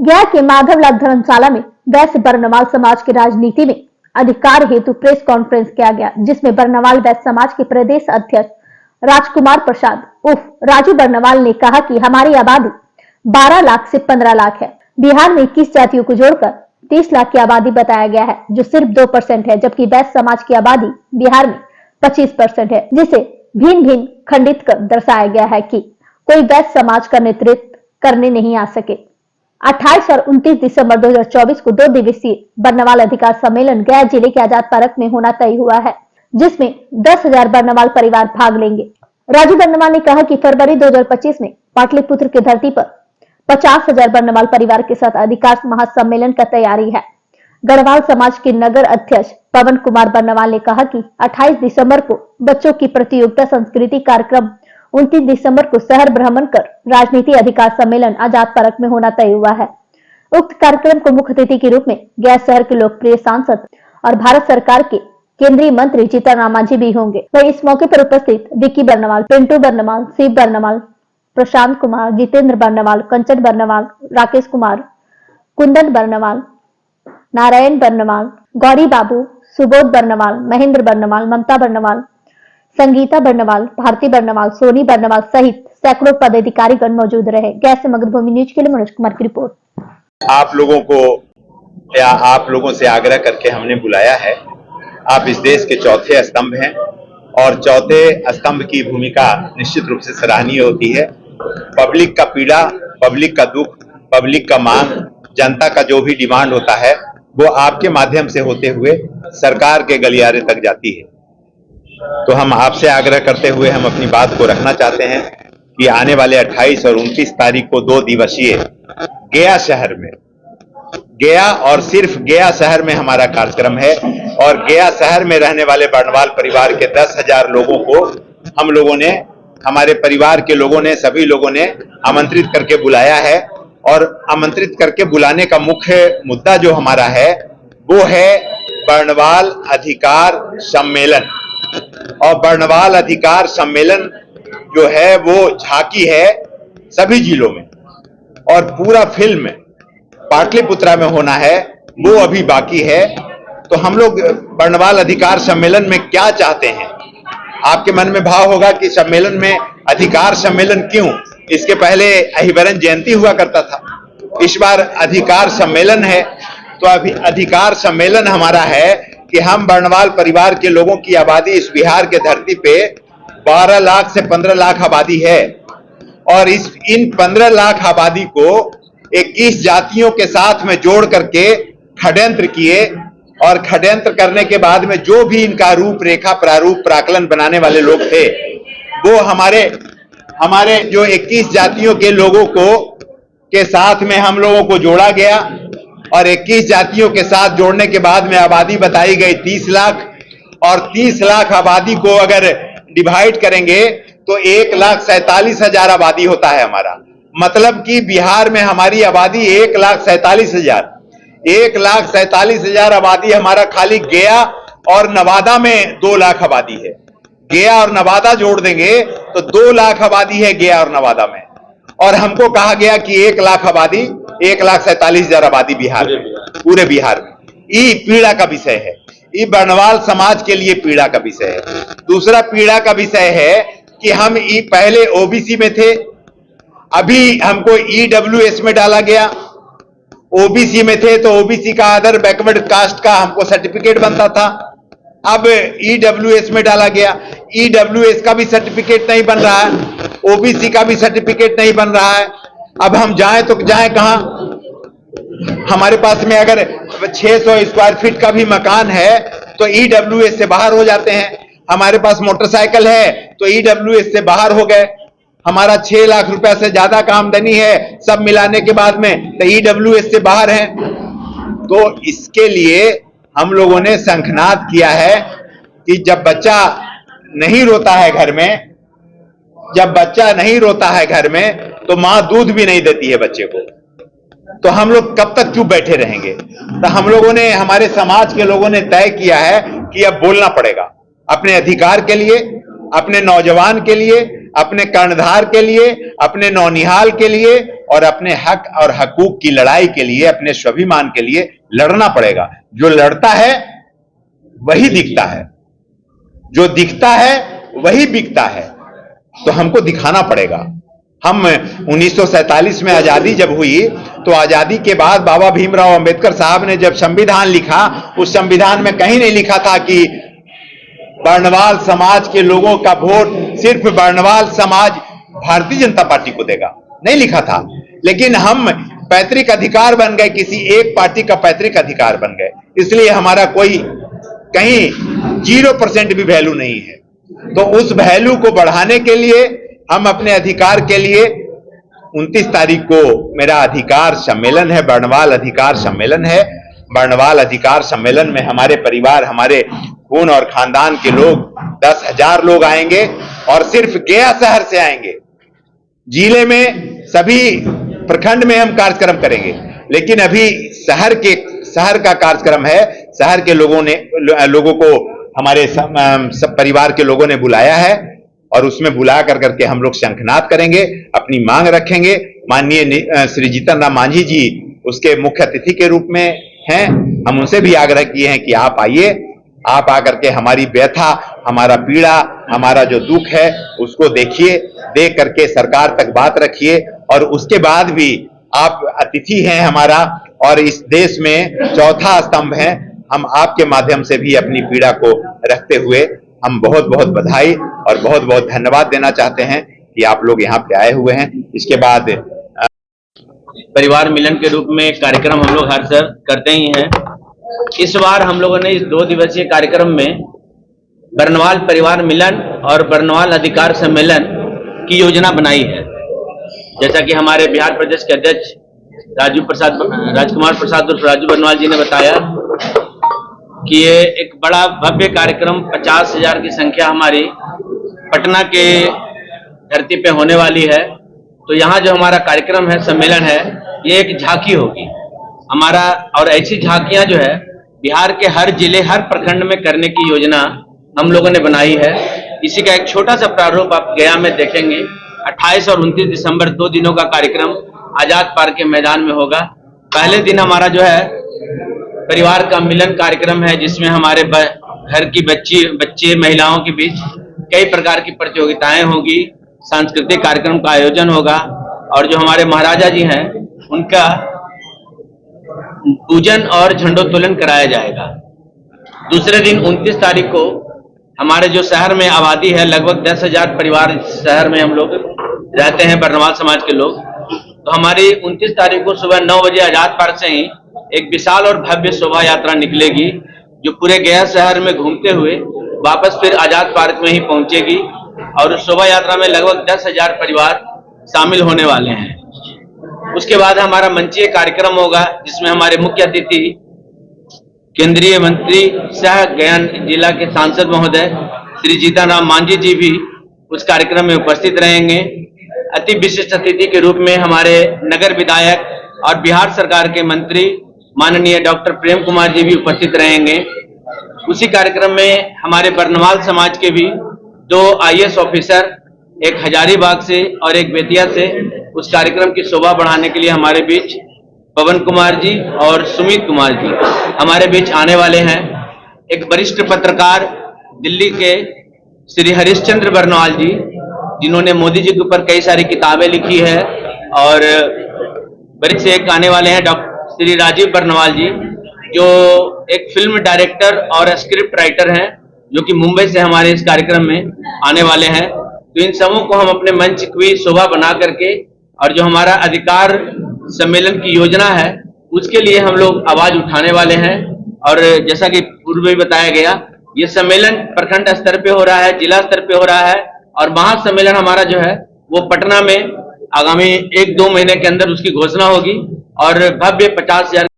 गया के माधवलाल धर्मशाला में वैश्य बर्नवाल समाज की राजनीति में अधिकार हेतु प्रेस कॉन्फ्रेंस किया गया, जिसमें बर्नवाल वैश्य समाज के प्रदेश अध्यक्ष राजकुमार प्रसाद उर्फ राजू बर्नवाल ने कहा कि हमारी आबादी 12 लाख से 15 लाख है। बिहार में 21 जातियों को जोड़कर 30 लाख की आबादी बताया गया है, जो सिर्फ 2% है, जबकि वैश्य समाज की आबादी बिहार में 25% है, जिसे भिन्न भिन्न खंडित कर दर्शाया गया है कि कोई वैश्य समाज का नेतृत्व करने नहीं आ सके। 28 और 29 दिसंबर 2024 को 2 दिवसीय बर्नवाल अधिकार सम्मेलन गया जिले के आजाद पार्क में होना तय हुआ है, जिसमें 10,000 बर्नवाल परिवार भाग लेंगे। राजू बर्नवाल ने कहा कि फरवरी 2025 में पाटलिपुत्र की धरती पर 50,000 बर्नवाल परिवार के साथ अधिकार महासम्मेलन का तैयारी है। गढ़वाल समाज के नगर अध्यक्ष पवन कुमार बर्नवाल ने कहा कि 28 दिसंबर को बच्चों की प्रतियोगिता संस्कृति कार्यक्रम, 29 दिसंबर को शहर भ्रमण कर राजनीति अधिकार सम्मेलन आजाद पार्क में होना तय हुआ है। उक्त कार्यक्रम को मुख्य अतिथि के रूप में गया शहर के लोकप्रिय सांसद और भारत सरकार के केंद्रीय मंत्री जीतन मांझी भी होंगे। वही इस मौके पर उपस्थित विक्की बर्नवाल, पिंटू बर्नवाल, शिव बर्नवाल, प्रशांत कुमार, जितेंद्र बर्नवाल, कंचन बर्नवाल, राकेश कुमार, कुंदन बर्नवाल, नारायण बर्नवाल, गौरी बाबू, सुबोध बर्नवाल, महेंद्र बर्नवाल, ममता बर्नवाल, संगीता बर्नवाल, भारती बर्नवाल, सोनी बर्नवाल सहित सैकड़ों पदाधिकारीगण मौजूद रहे। गैस से मगधभूमि न्यूज के लिए मनोज कुमार की रिपोर्ट। आप लोगों को या आप लोगों से आग्रह करके हमने बुलाया है। आप इस देश के चौथे स्तंभ हैं और चौथे स्तंभ की भूमिका निश्चित रूप से सराहनीय होती है। पब्लिक का पीड़ा, पब्लिक का दुख, पब्लिक का मांग, जनता का जो भी डिमांड होता है वो आपके माध्यम से होते हुए सरकार के गलियारे तक जाती है। तो हम आपसे आग्रह करते हुए हम अपनी बात को रखना चाहते हैं कि आने वाले 28 और 29 तारीख को 2 दिवसीय गया शहर में, गया और सिर्फ गया शहर में हमारा कार्यक्रम है और गया शहर में रहने वाले बर्नवाल परिवार के 10,000 लोगों को हम लोगों ने, हमारे परिवार के लोगों ने, सभी लोगों ने आमंत्रित करके बुलाया है। और आमंत्रित करके बुलाने का मुख्य मुद्दा जो हमारा है वो है बर्नवाल अधिकार सम्मेलन। और बर्नवाल अधिकार सम्मेलन जो है वो झांकी है सभी जिलों में और पूरा फिल्म पाटलिपुत्रा में होना है, वो अभी बाकी है। तो हम लोग बर्नवाल अधिकार सम्मेलन में क्या चाहते हैं, आपके मन में भाव होगा कि सम्मेलन में अधिकार सम्मेलन क्यों? इसके पहले अहिबरन जयंती हुआ करता था, इस बार अधिकार सम्मेलन है। तो अभी अधिकार सम्मेलन हमारा है कि हम बर्नवाल परिवार के लोगों की आबादी इस बिहार के धरती पे 12 लाख से 15 लाख आबादी है और इन 15 लाख आबादी को 21 जातियों के साथ में जोड़ करके षड्यंत्र किए और षड्यंत्र करने के बाद में जो भी इनका रूपरेखा, प्रारूप, प्राकलन बनाने वाले लोग थे वो हमारे जो 21 जातियों के लोगों को के साथ में हम लोगों को जोड़ा गया और 21 जातियों के साथ जोड़ने के बाद में आबादी बताई गई 30 लाख और 30 लाख आबादी को अगर डिवाइड करेंगे तो 1,47,000 आबादी होता है हमारा। मतलब कि बिहार में हमारी आबादी 1,47,000, 1,47,000 आबादी हमारा खाली गया और नवादा में 2 लाख आबादी है। गया और नवादा जोड़ देंगे तो 2 लाख आबादी है गया और नवादा में। और हमको कहा गया कि 1 लाख आबादी, 1,47,000 आबादी बिहार में, पूरे बिहार में। ये पीड़ा का विषय है, ये बर्नवाल समाज के लिए पीड़ा का विषय है। दूसरा पीड़ा का विषय है कि हम पहले ओबीसी में थे, अभी हमको ईडब्ल्यूएस में डाला गया। ओबीसी में थे तो ओबीसी का अदर बैकवर्ड कास्ट का हमको सर्टिफिकेट बनता था, अब ईडब्ल्यूएस में डाला गया। ईडब्ल्यूएस का भी सर्टिफिकेट नहीं बन रहा है, ओबीसी का भी सर्टिफिकेट नहीं बन रहा है। अब हम जाएं तो जाएं कहां? हमारे पास में अगर 600 स्क्वायर फीट का भी मकान है तो ईडब्ल्यूएस से बाहर हो जाते हैं। हमारे पास मोटरसाइकिल है तो ईडब्ल्यूएस से बाहर हो गए। हमारा 6 लाख रुपए से ज्यादा का आमदनी है सब मिलाने के बाद में, तो ईडब्ल्यूएस से बाहर है। तो इसके लिए हम लोगों ने शंखनाद किया है कि जब बच्चा नहीं रोता है घर में, जब बच्चा नहीं रोता है घर में तो मां दूध भी नहीं देती है बच्चे को, तो हम लोग कब तक चुप बैठे रहेंगे? तो हम लोगों ने, हमारे समाज के लोगों ने तय किया है कि अब बोलना पड़ेगा अपने अधिकार के लिए, अपने नौजवान के लिए, अपने कर्णधार के लिए, अपने नौनिहाल के लिए, और अपने हक और हकूक की लड़ाई के लिए, अपने स्वाभिमान के लिए लड़ना पड़ेगा। जो लड़ता है वही दिखता है, जो दिखता है वही बिकता है। तो हमको दिखाना पड़ेगा। हम 1947 में आजादी जब हुई तो आजादी के बाद बाबा भीमराव अंबेडकर साहब ने जब संविधान लिखा, उस संविधान में कहीं नहीं लिखा था कि वर्णवाल समाज के लोगों का वोट सिर्फ वर्णवाल समाज भारतीय जनता पार्टी को देगा, नहीं लिखा था। लेकिन हम पैतृक अधिकार बन गए, किसी एक पार्टी का पैतृक अधिकार बन गए, इसलिए हमारा कोई कहीं 0% भी वैल्यू नहीं है। तो उस वैल्यू को बढ़ाने के लिए हम अपने अधिकार के लिए 29 तारीख को मेरा अधिकार सम्मेलन है, वर्णवाल अधिकार सम्मेलन है। वर्णवाल अधिकार सम्मेलन में हमारे परिवार, हमारे खून और खानदान के लोग 10,000 लोग आएंगे और सिर्फ गया शहर से आएंगे। जिले में सभी प्रखंड में हम कार्यक्रम करेंगे, लेकिन अभी शहर का कार्यक्रम है। शहर के लोगों को हमारे सब परिवार के लोगों ने बुलाया है और उसमें बुला करके हम लोग शंखनाद करेंगे, अपनी मांग रखेंगे। माननीय श्री जीतन राम मांझी जी उसके मुख्य अतिथि के रूप में हैं। हम उनसे भी आग्रह किए हैं कि आप आइए, आप आकर के हमारी व्यथा, हमारा पीड़ा, हमारा जो दुख है उसको देखिए, देख करके सरकार तक बात रखिए। और उसके बाद भी आप अतिथि हैं हमारा, और इस देश में चौथा स्तंभ है। हम आपके माध्यम से भी अपनी पीड़ा को रखते हुए हम बहुत बहुत बधाई और बहुत बहुत धन्यवाद देना चाहते हैं कि आप लोग यहाँ पे आए हुए हैं। इसके बाद परिवार मिलन के रूप में कार्यक्रम हम लोग हर साल करते ही हैं। इस बार हम लोगों ने इस 2 दिवसीय कार्यक्रम में बरनवाल परिवार मिलन और बरनवाल अधिकार सम्मेलन की योजना बनाई है। जैसा कि हमारे बिहार प्रदेश के अध्यक्ष राजकुमार प्रसाद उर्फ राजू बरनवाल जी ने बताया कि ये एक बड़ा भव्य कार्यक्रम 50,000 की संख्या हमारी पटना के धरती पे होने वाली है। तो यहाँ जो हमारा कार्यक्रम है, सम्मेलन है, ये एक झांकी होगी हमारा। और ऐसी झांकियां जो है बिहार के हर जिले, हर प्रखंड में करने की योजना हम लोगों ने बनाई है। इसी का एक छोटा सा प्रारूप आप गया में देखेंगे। 28 और 29 दिसंबर 2 दिनों का कार्यक्रम आजाद पार्क के मैदान में होगा। पहले दिन हमारा जो है परिवार का मिलन कार्यक्रम है, जिसमें हमारे घर की बच्चे महिलाओं के बीच कई प्रकार की प्रतियोगिताएं होगी, सांस्कृतिक कार्यक्रम का आयोजन होगा और जो हमारे महाराजा जी हैं उनका पूजन और झंडोत्तोलन कराया जाएगा। दूसरे दिन 29 तारीख को हमारे जो शहर में आबादी है, लगभग 10,000 परिवार शहर में हम लोग रहते हैं, बरनवाल समाज के लोग। तो हमारी 29 तारीख को सुबह 9 बजे आजाद पार्क से ही एक विशाल और भव्य शोभा यात्रा निकलेगी, जो पूरे गया शहर में घूमते हुए वापस फिर आजाद पार्क में ही पहुंचेगी। और उस शोभा यात्रा में लगभग 10,000 परिवार शामिल होने वाले हैं। उसके बाद हमारा मंचीय कार्यक्रम होगा, जिसमें हमारे मुख्य अतिथि केंद्रीय मंत्री सह गया जिला के सांसद महोदय श्री जीतन राम मांझी जी भी उस कार्यक्रम में उपस्थित रहेंगे। अति विशिष्ट अतिथि के रूप में हमारे नगर विधायक और बिहार सरकार के मंत्री माननीय डॉक्टर प्रेम कुमार जी भी उपस्थित रहेंगे। उसी कार्यक्रम में हमारे बरनवाल समाज के भी 2 IAS ऑफिसर, एक हजारीबाग से और एक बेतिया से, उस कार्यक्रम की शोभा बढ़ाने के लिए हमारे बीच पवन कुमार जी और सुमित कुमार जी हमारे बीच आने वाले हैं। एक वरिष्ठ पत्रकार दिल्ली के श्री हरिश्चंद्र बरनवाल जी, जिन्होंने मोदी जी के ऊपर कई सारी किताबें लिखी है, और वरिष्ठ एक आने वाले हैं डॉक्टर श्री राजीव बरनवाल जी, जो एक फिल्म डायरेक्टर और स्क्रिप्ट राइटर हैं, जो कि मुंबई से हमारे इस कार्यक्रम में आने वाले हैं। तो इन सबों को हम अपने मंच की शोभा बना करके, और जो हमारा अधिकार सम्मेलन की योजना है उसके लिए हम लोग आवाज उठाने वाले हैं। और जैसा कि पूर्व में बताया गया, ये सम्मेलन प्रखंड स्तर पे हो रहा है, जिला स्तर पे हो रहा है, और महासम्मेलन हमारा जो है वो पटना में आगामी 1-2 महीने के अंदर उसकी घोषणा होगी और भव्य 50,000